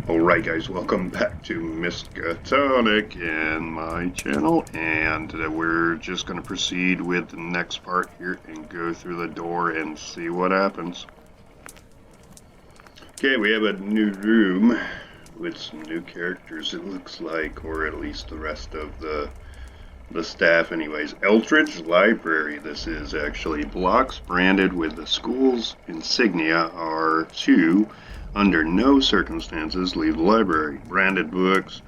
Alright guys, welcome back to Miskatonic and my channel, and we're just going to proceed with the next part here and go through the door and see what happens. Okay, we have a new room with some new characters, it looks like, or at least the rest of the staff anyways. Eldridge Library, this is actually. Blocks branded with the school's insignia are to, under no circumstances, leave the library. Branded books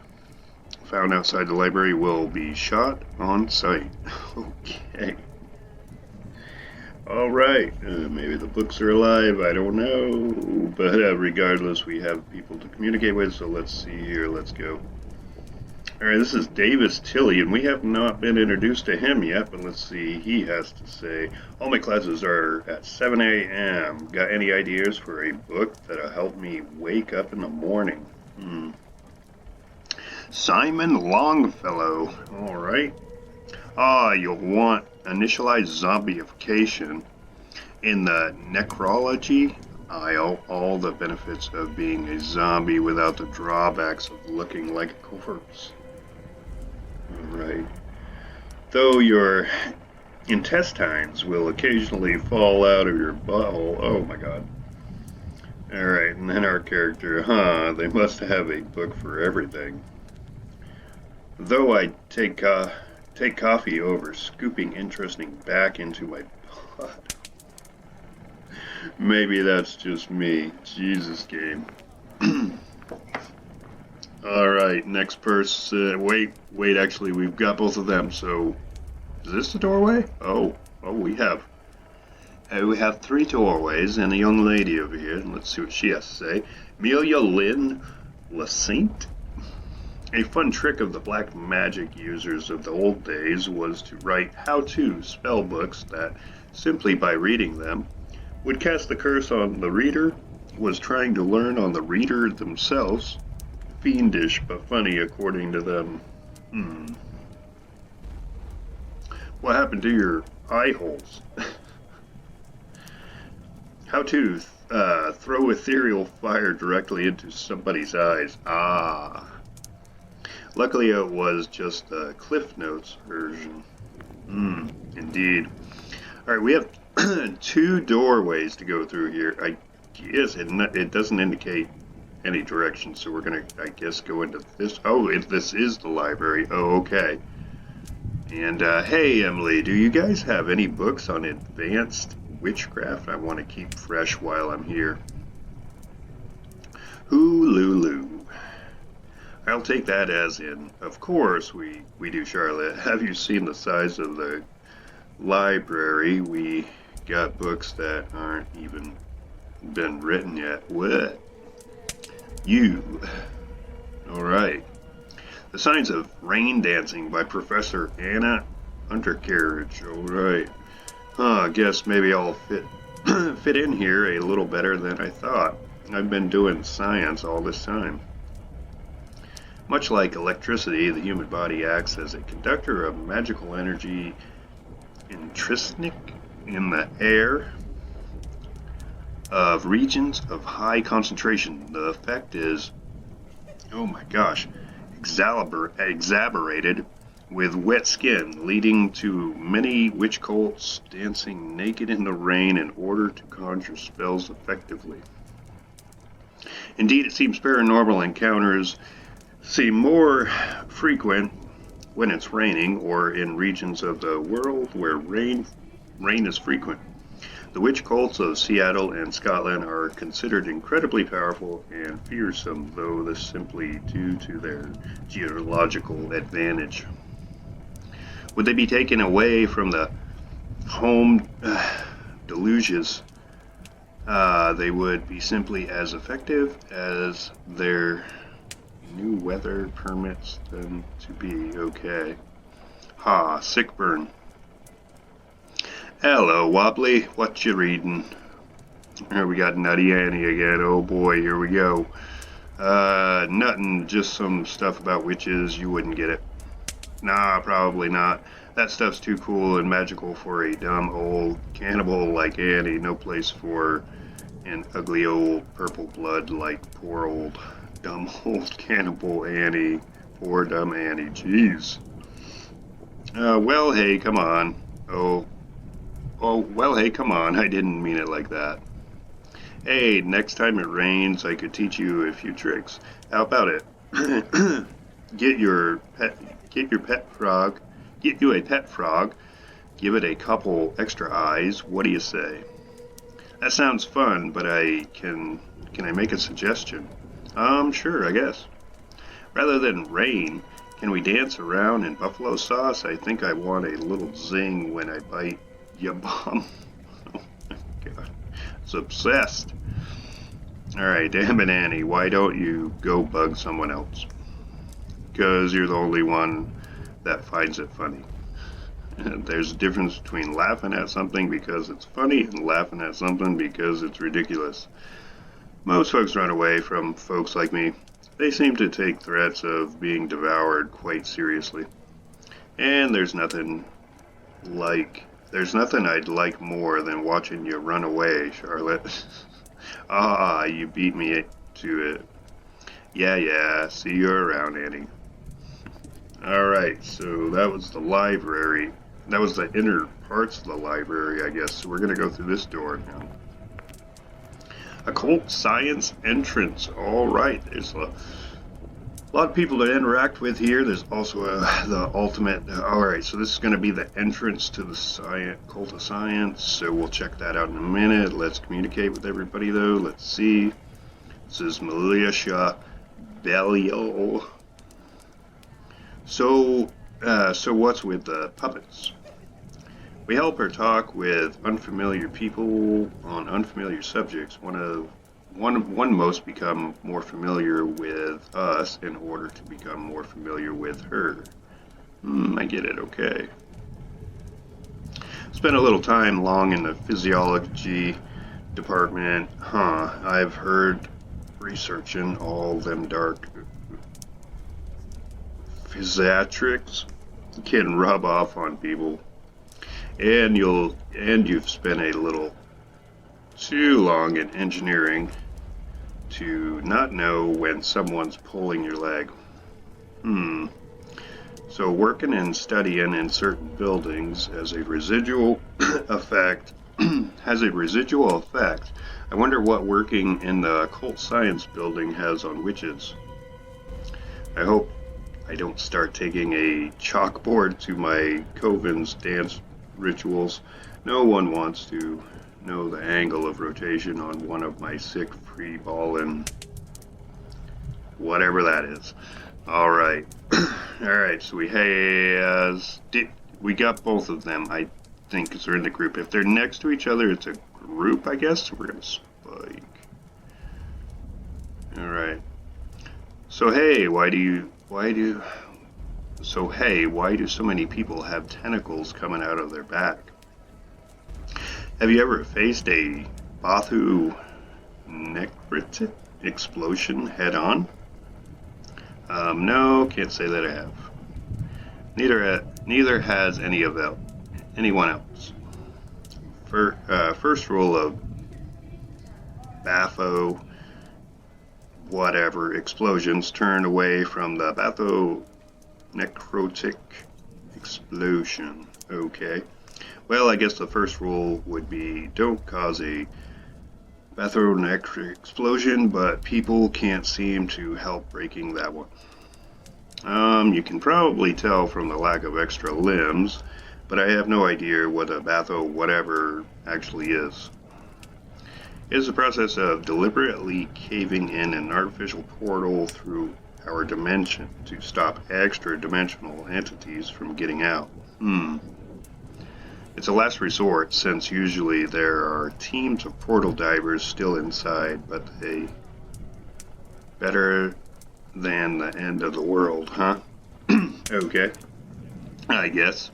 found outside the library will be shot on sight. Okay. Alright, maybe the books are alive, I don't know. But regardless, we have people to communicate with, so let's see here, let's go. Alright, this is Davis Tilley, and we have not been introduced to him yet, but let's see, he has to say, all my classes are at 7 a.m. Got any ideas for a book that'll help me wake up in the morning? Simon Longfellow, alright. You'll want initialized zombification in the necrology aisle, all the benefits of being a zombie without the drawbacks of looking like a corpse. Alright. Though your intestines will occasionally fall out of your butthole. Oh my god. Alright, and then our character, they must have a book for everything. Though I take coffee over scooping interesting back into my butt. Maybe that's just me. Jesus, game. Alright, next person. Wait, actually, we've got both of them, so... Is this the doorway? Oh, we have. We have 3 doorways and a young lady over here. Let's see what she has to say. Amelia Lynn Lasainte? A fun trick of the black magic users of the old days was to write how-to spell books that, simply by reading them, would cast the curse on the reader, was trying to learn on the reader themselves. Fiendish but funny according to them. What happened to your eye holes? How to throw ethereal fire directly into somebody's eyes. Luckily it was just the Cliff Notes version. Indeed. Alright, we have 2 doorways to go through here. I guess it doesn't indicate any direction, so we're gonna, I guess, go into this. Oh, this is the library. Oh, okay. And, hey, Emily, do you guys have any books on advanced witchcraft? I want to keep fresh while I'm here. Hoolulu. I'll take that as in, of course, we do, Charlotte. Have you seen the size of the library? We got books that aren't even been written yet. What? You. Alright. The Signs of Rain Dancing by Professor Anna Undercarriage. Alright. I guess maybe I'll fit in here a little better than I thought. I've been doing science all this time. Much like electricity, the human body acts as a conductor of magical energy intrinsic in the air of regions of high concentration. The effect is, oh my gosh, exacerbated with wet skin, leading to many witch cults dancing naked in the rain in order to conjure spells effectively. Indeed, it seems paranormal encounters seem more frequent when it's raining or in regions of the world where rain is frequent. The witch cults of Seattle and Scotland are considered incredibly powerful and fearsome, though this simply due to their geological advantage. Would they be taken away from the home deluges? They would be simply as effective as their new weather permits them to be. Okay. Sick burn. Hello, Wobbly. What you reading? Here we got Nutty Annie again. Oh boy, here we go. Nothing, just some stuff about witches. You wouldn't get it. Nah, probably not. That stuff's too cool and magical for a dumb old cannibal like Annie. No place for and ugly old purple blood like poor old dumb old cannibal Annie. Poor dumb Annie. Jeez. Well, hey, come on. Well, hey, come on. I didn't mean it like that. Hey, next time it rains, I could teach you a few tricks. How about it? Get your pet frog. Get you a pet frog. Give it a couple extra eyes. What do you say? That sounds fun, but can I make a suggestion? Sure, I guess. Rather than rain, can we dance around in buffalo sauce? I think I want a little zing when I bite ya bum. Oh my god. It's obsessed. Alright, damn it, Annie. Why don't you go bug someone else? Because you're the only one that finds it funny. There's a difference between laughing at something because it's funny and laughing at something because it's ridiculous. Most folks run away from folks like me. They seem to take threats of being devoured quite seriously. And there's nothing I'd like more than watching you run away, Charlotte. Ah, you beat me to it. Yeah, see you around, Annie. Alright, so that was the library. That was the inner parts of the library, I guess. So we're going to go through this door now. Occult science entrance. Alright, there's a lot of people to interact with here. There's also the ultimate. Alright, so this is going to be the entrance to the cult of science. So we'll check that out in a minute. Let's communicate with everybody, though. Let's see. This is Militia Belial. So what's with the puppets? We help her talk with unfamiliar people on unfamiliar subjects. One must become more familiar with us in order to become more familiar with her. I get it, okay. Spent a little time long in the physiology department. I've heard researching all them dark physiatrics can rub off on people. And you've spent a little too long in engineering to not know when someone's pulling your leg. So working and studying in certain buildings has a residual effect. I wonder what working in the occult science building has on witches. I hope I don't start taking a chalkboard to my coven's dance rituals. No one wants to know the angle of rotation on one of my sick free ballin', whatever that is. Alright. Alright, so we got both of them, I think, because they're in the group. If they're next to each other, it's a group, I guess. So we're gonna spike. Alright. So hey, why do so many people have tentacles coming out of their back? Have you ever faced a Bathu necrotic explosion head on? No, can't say that I have. Neither has anyone else. First rule of Batho whatever explosions, turn away from the necrotic explosion. Okay. Well, I guess the first rule would be don't cause a necrotic explosion, but people can't seem to help breaking that one. You can probably tell from the lack of extra limbs, but I have no idea what a whatever actually is. It is the process of deliberately caving in an artificial portal through our dimension to stop extra-dimensional entities from getting out. It's a last resort, since usually there are teams of portal divers still inside, but they better than the end of the world, huh? Okay, I guess.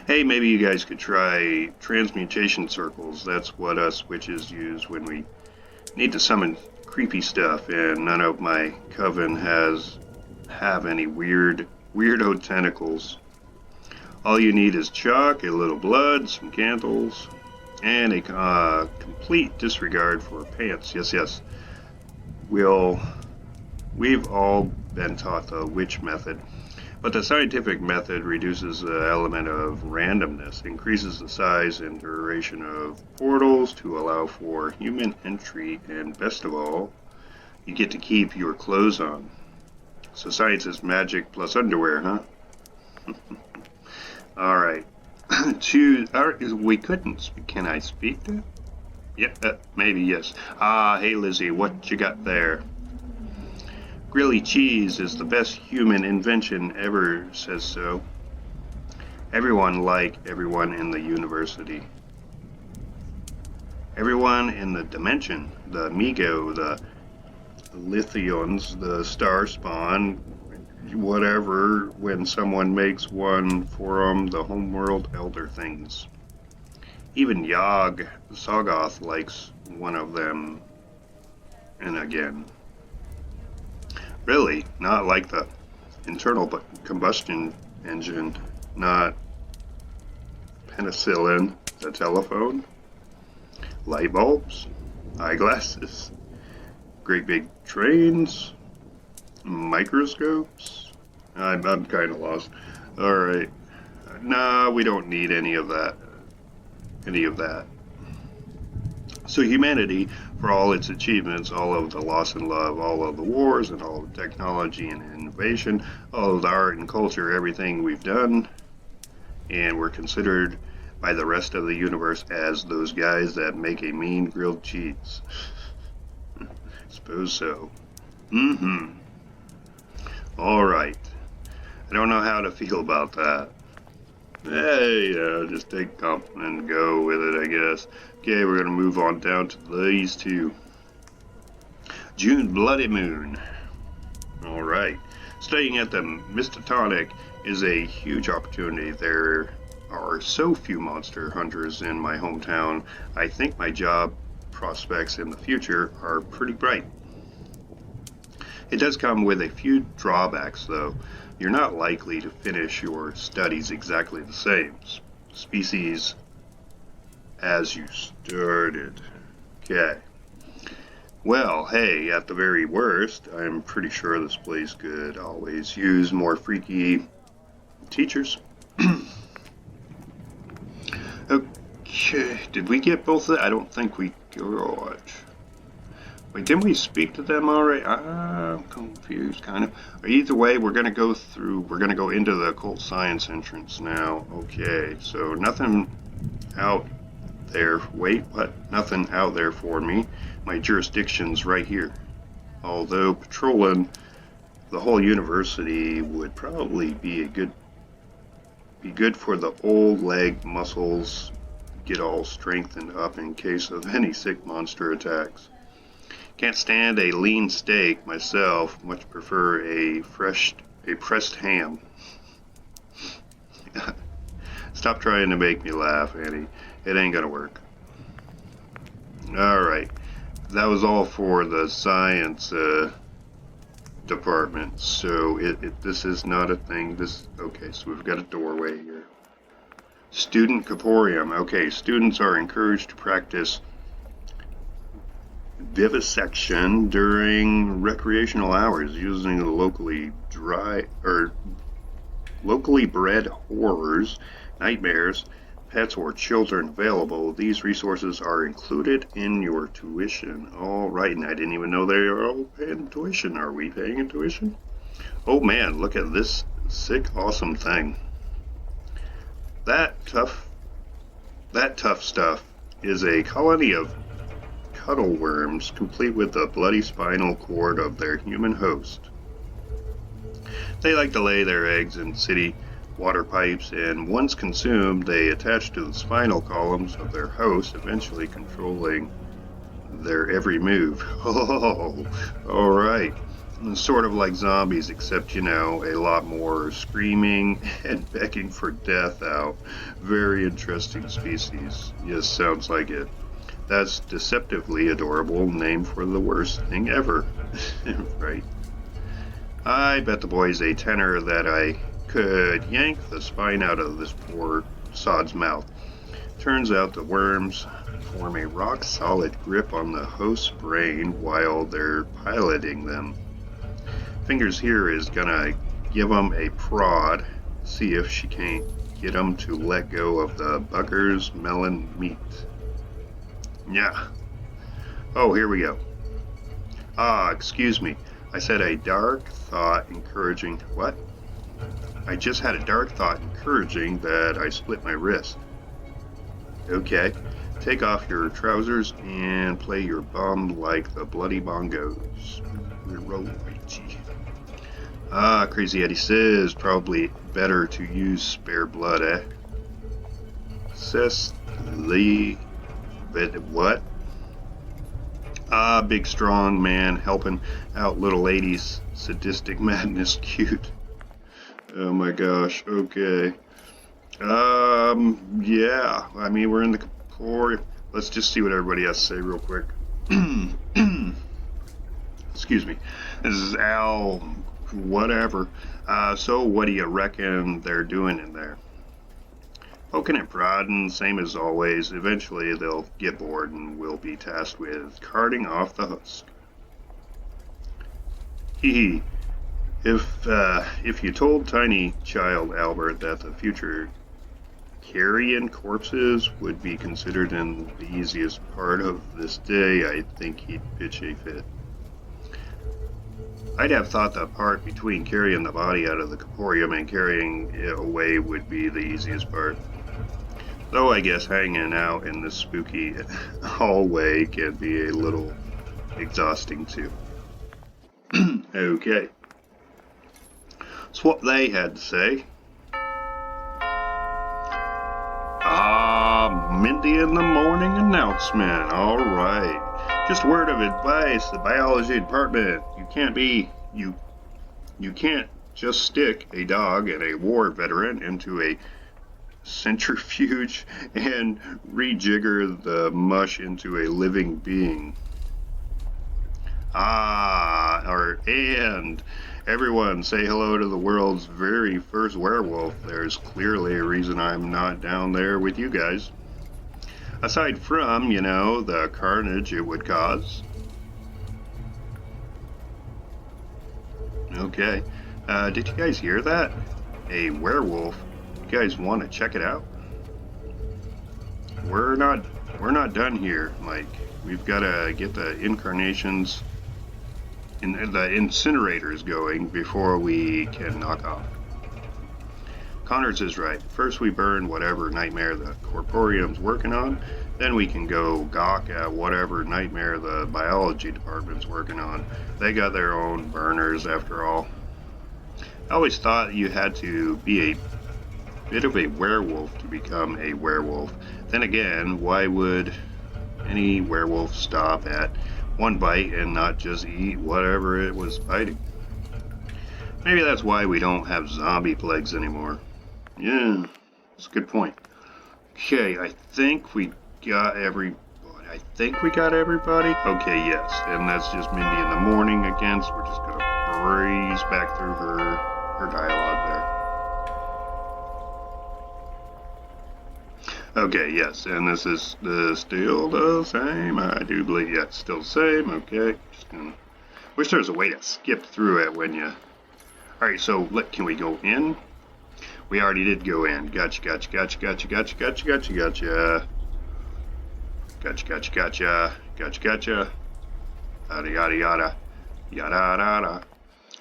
Hey, maybe you guys could try transmutation circles. That's what us witches use when we need to summon creepy stuff, and none of my coven have any weirdo tentacles. All you need is chalk, a little blood, some candles, and a complete disregard for pants. Yes, yes. We'll, we've all been taught the witch method, but the scientific method reduces the element of randomness, increases the size and duration of portals to allow for human entry, and best of all, you get to keep your clothes on. So science is magic plus underwear, huh? All right. We couldn't. Can I speak to? Yeah, maybe yes. Ah, hey Lizzie, what you got there? Grilly cheese is the best human invention ever, says so. Everyone like everyone in the university. Everyone in the dimension, the Migo, the Lithions, the Star Spawn, whatever, when someone makes one for 'em, the homeworld elder things. Even Yog Soggoth likes one of them, and again. Really, not like the internal combustion engine, not penicillin, the telephone, light bulbs, eyeglasses, great big trains, microscopes. I'm kind of lost. All right. Nah, we don't need any of that. Any of that. So humanity, for all its achievements, all of the loss and love, all of the wars and all of the technology and innovation, all of the art and culture, everything we've done, and we're considered by the rest of the universe as those guys that make a mean grilled cheese. Suppose so. Mm-hmm. All right. I don't know how to feel about that. Hey, just take a compliment and go with it, I guess. Okay, we're going to move on down to these two. June Bloody Moon. All right. Studying at the Miskatonic is a huge opportunity. There are so few monster hunters in my hometown. I think my job prospects in the future are pretty bright. It does come with a few drawbacks, though. You're not likely to finish your studies exactly the same species as you started. Okay. Well, hey, at the very worst, I'm pretty sure this place could always use more freaky teachers. Okay, did we get both of that? I don't think we got. Wait, didn't we speak to them already? I'm confused, kind of. Either way, we're going to go into the occult science entrance now. Okay, so nothing out there. Wait, what? Nothing out there for me. My jurisdiction's right here. Although patrolling the whole university would probably be good for the old leg muscles, get all strengthened up in case of any sick monster attacks. Can't stand a lean steak myself, much prefer a pressed ham. Stop trying to make me laugh, Annie. It ain't gonna work. Alright, that was all for the science department, so this is not a thing. Okay, so we've got a doorway here. Student Caporium. Okay, students are encouraged to practice vivisection during recreational hours using locally bred horrors, nightmares, pets, or children available. These resources are included in your tuition. All right, and I didn't even know they are all paying tuition. Are we paying tuition? Oh man, look at this sick, awesome thing. That tough stuff is a colony of cuddle worms, complete with the bloody spinal cord of their human host. They like to lay their eggs in city water pipes, and once consumed, they attach to the spinal columns of their host, eventually controlling their every move. Oh, all right. Sort of like zombies, except, a lot more screaming and begging for death out. Very interesting species. Yes, sounds like it. That's deceptively adorable name for the worst thing ever. Right. I bet the boy's a tenor that I could yank the spine out of this poor sod's mouth. Turns out the worms form a rock-solid grip on the host's brain while they're piloting them. Fingers here is gonna give them a prod, see if she can't get them to let go of the bugger's melon meat. Yeah. Oh, here we go. Excuse me. I said a dark thought encouraging. What? I just had a dark thought encouraging that I split my wrist. Okay. Take off your trousers and play your bum like the bloody bongos. Crazy Eddie says probably better to use spare blood, eh? Cecily. What? Big strong man helping out little ladies. Sadistic madness cute. Oh my gosh, okay. Yeah. I mean, we're in the core. Let's just see what everybody has to say real quick. Excuse me. This is Al, whatever. So what do you reckon they're doing in there? Poking and prodding, same as always. Eventually they'll get bored and we'll be tasked with carting off the husk. Hee hee. If you told tiny child Albert that the future carrion corpses would be considered in the easiest part of this day, I think he'd pitch a fit. I'd have thought the part between carrying the body out of the corporeum and carrying it away would be the easiest part. Though I guess hanging out in this spooky hallway can be a little exhausting too. Okay. That's what they had to say. Mindy in the morning announcement. All right. Just a word of advice. The biology department. You can't just stick a dog and a war veteran into a centrifuge and rejigger the mush into a living being. And everyone say hello to the world's very first werewolf. There's clearly a reason I'm not down there with you guys. Aside from, the carnage it would cause. Okay. Did you guys hear that? A werewolf. You guys want to check it out? We're not done here, Mike. We've got to get the incarnations and the incinerators going before we can knock off. Connors is right. First we burn whatever nightmare the corporeum's working on, then we can go gawk at whatever nightmare the biology department's working on. They got their own burners after all. I always thought you had to be a bit of a werewolf to become a werewolf. Then again, why would any werewolf stop at one bite and not just eat whatever it was biting? Maybe that's why we don't have zombie plagues anymore. Yeah, that's a good point. Okay, I think we got everybody. Okay, yes, and that's just Mindy in the morning again, so we're just gonna breeze back through her dialogue there. Okay, yes, and this is still the same. I do believe, yeah, it's still the same. Okay, just gonna wish there was a way to skip through it when you. All right, so can we go in? We already did go in. Gotcha. Yada.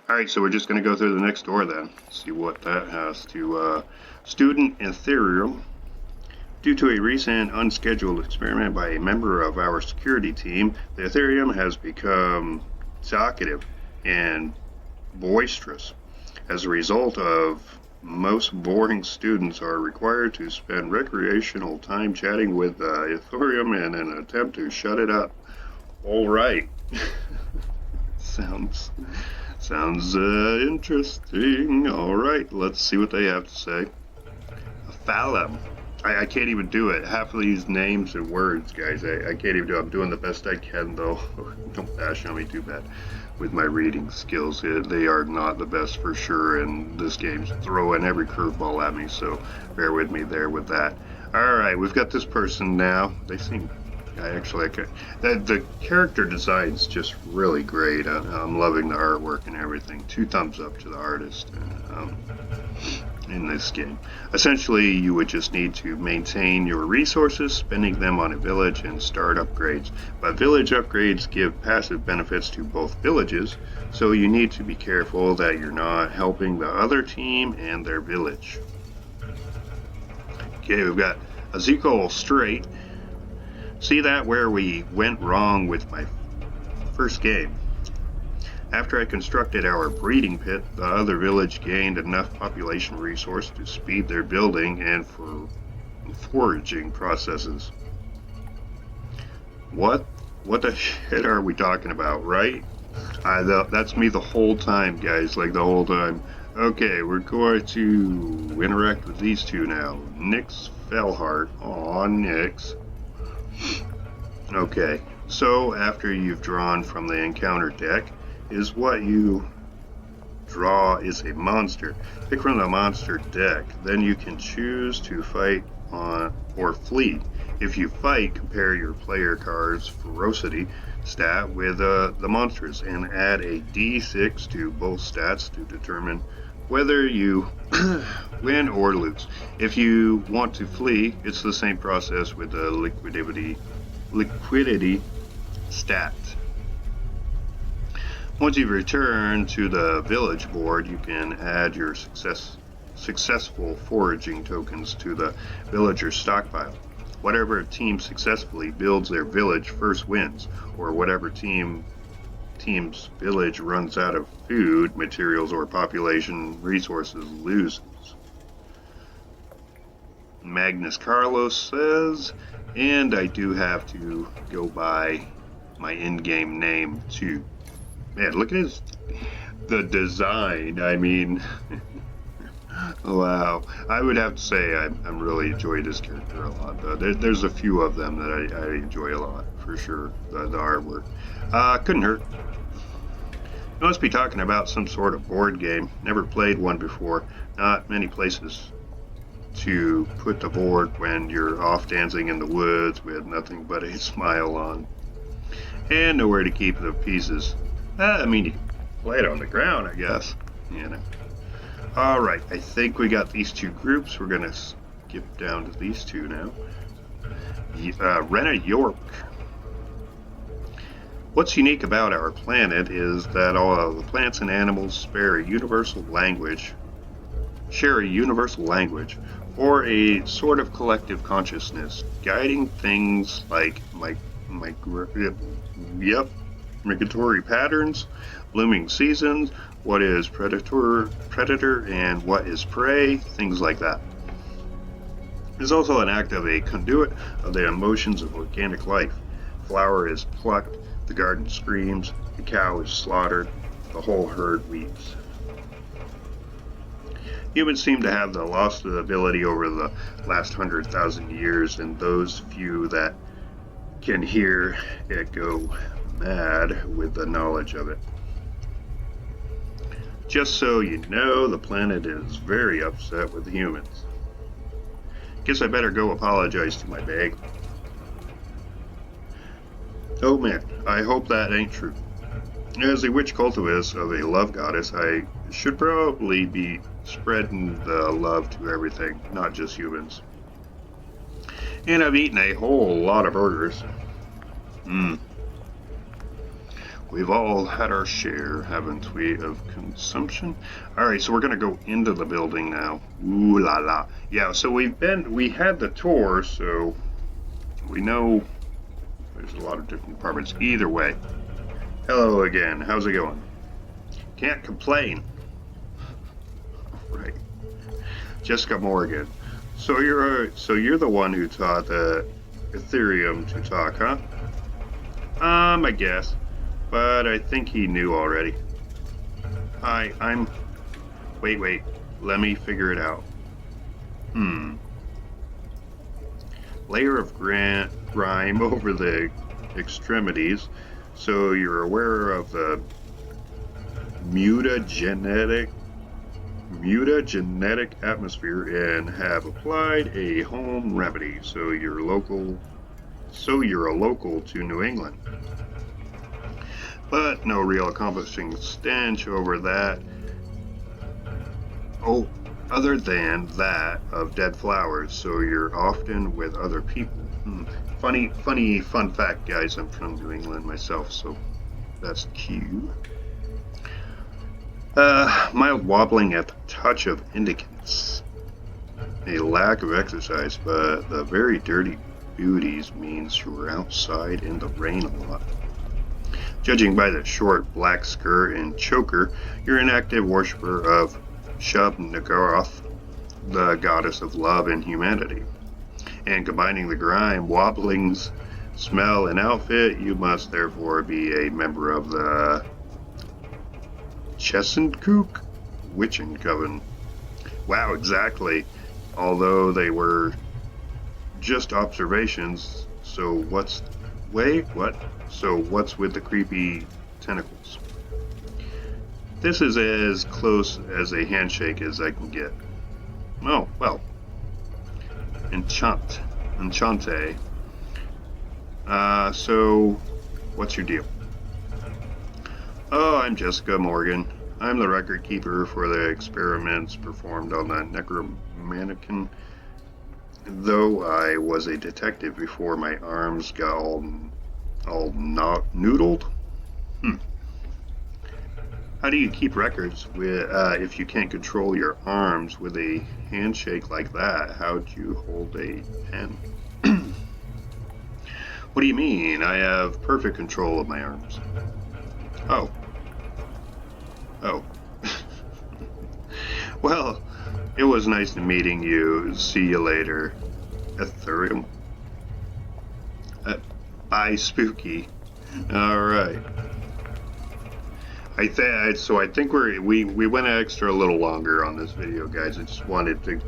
Alright, so we're just going to go through the next door then. See what that has to, Student Ethereum. Due to a recent unscheduled experiment by a member of our security team, the Ethereum has become talkative and boisterous. As a result of most boring students are required to spend recreational time chatting with Ethereum in an attempt to shut it up. All right. Sounds interesting. All right, let's see what they have to say. Phalem. I can't even do it. Half of these names and words, guys, I can't even do it. I'm doing the best I can, though. Don't bash on me too bad with my reading skills. They are not the best for sure, and this game's throwing every curveball at me, so bear with me there with that. All right, we've got this person now. They seem, I actually like it. The character design's just really great. I'm loving the artwork and everything. 2 thumbs up to the artist in this game. Essentially, you would just need to maintain your resources, spending them on a village, and start upgrades. But village upgrades give passive benefits to both villages, so you need to be careful that you're not helping the other team and their village. Okay, we've got Ezekiel Strait. See that where we went wrong with my first game? After I constructed our breeding pit, the other village gained enough population resource to speed their building and for foraging processes. What the shit are we talking about, right? That's me the whole time, guys, like the whole time. Okay, we're going to interact with these two now. Nyx Fellheart. Aw, Nyx. Okay, so after you've drawn from the encounter deck, is what you draw is a monster. Pick from the monster deck, then you can choose to fight on or flee. If you fight, compare your player card's ferocity stat with the monsters and add a d6 to both stats to determine whether you win or lose. If you want to flee, it's the same process with the liquidity stat. Once you've returned to the village board, you can add your successful foraging tokens to the villager's stockpile. Whatever team successfully builds their village first wins, or whatever team's village runs out of food, materials, or population resources loses. Magnus Carlos says, and I do have to go by my in-game name too. Man, look at the design. I mean, wow. I would have to say I'm really enjoying this character a lot. There's a few of them that I enjoy a lot, for sure. The artwork. Couldn't hurt. You must be talking about some sort of board game. Never played one before. Not many places to put the board when you're off dancing in the woods with nothing but a smile on. And nowhere to keep the pieces. I mean, you can play it on the ground, I guess. You know. All right, I think we got these two groups. We're gonna skip down to these two now. Rena York. What's unique about our planet is that all of the plants and animals share a universal language, or a sort of collective consciousness, guiding things like migratory patterns, blooming seasons, what is predator and what is prey, things like that. It's also an act of a conduit of the emotions of organic life. Flower is plucked, the garden screams, the cow is slaughtered, the whole herd weeps. Humans seem to have lost the ability over the last 100,000 years, and those few that can hear it go mad with the knowledge of it. Just so you know, the planet is very upset with the humans. Guess I better go apologize to my bag. Oh man, I hope that ain't true. As a witch cultivist of a love goddess, I should probably be spreading the love to everything, not just humans. And I've eaten a whole lot of burgers. We've all had our share, haven't we, of consumption? Alright, so we're gonna go into the building now. Ooh la la. Yeah, so we had the tour, so we know there's a lot of different departments. Either way. Hello again, how's it going? Can't complain. Right. Jessica Morgan. So you're the one who taught the Ethereum to talk, huh? I guess. But I think he knew already. Hi, I'm... Wait. Let me figure it out. Layer of grime over the extremities, so you're aware of the mutagenetic mutagenetic atmosphere and have applied a home remedy. So you're a local to New England. But no real accomplishing stench over that. Oh, other than that of dead flowers, so you're often with other people. Funny fun fact, guys, I'm from New England myself, so that's cute. Mild wobbling at the touch of indicants. A lack of exercise, but the very dirty beauties means you're outside in the rain a lot. Judging by the short black skirt and choker, you're an active worshiper of Shub-Niggurath, the goddess of love and humanity. And combining the grime, wobblings, smell, and outfit, you must therefore be a member of the Chesuncook Witching Coven. Wow, exactly. Although they were just observations, so what's... Wait, what? So what's with the creepy tentacles? This is as close as a handshake as I can get. Oh, well. Enchante. So, what's your deal? Oh, I'm Jessica Morgan. I'm the record keeper for the experiments performed on the necromannequin. Though I was a detective before my arms got all not noodled. How do you keep records with if you can't control your arms with a handshake like that? How do you hold a pen? What do you mean? I have perfect control of my arms. Oh. Well, it was nice meeting you. See you later. Ethereum. Bye, spooky. All right. I think we went extra a little longer on this video, guys. I just wanted to,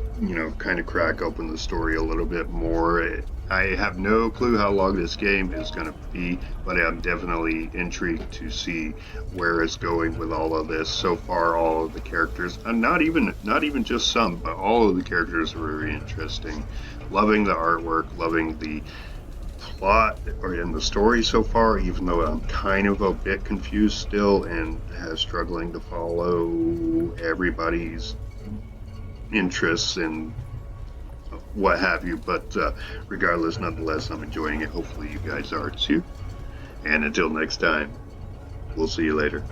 kind of crack open the story a little bit more. I have no clue how long this game is going to be, but I'm definitely intrigued to see where it's going with all of this. So far, all of the characters, and not even just some, but all of the characters are very interesting. Loving the artwork, loving the plot or in the story so far, even though I'm kind of a bit confused still and struggling to follow everybody's interests and what have you. But regardless, nonetheless, I'm enjoying it. Hopefully you guys are too. And until next time, we'll see you later.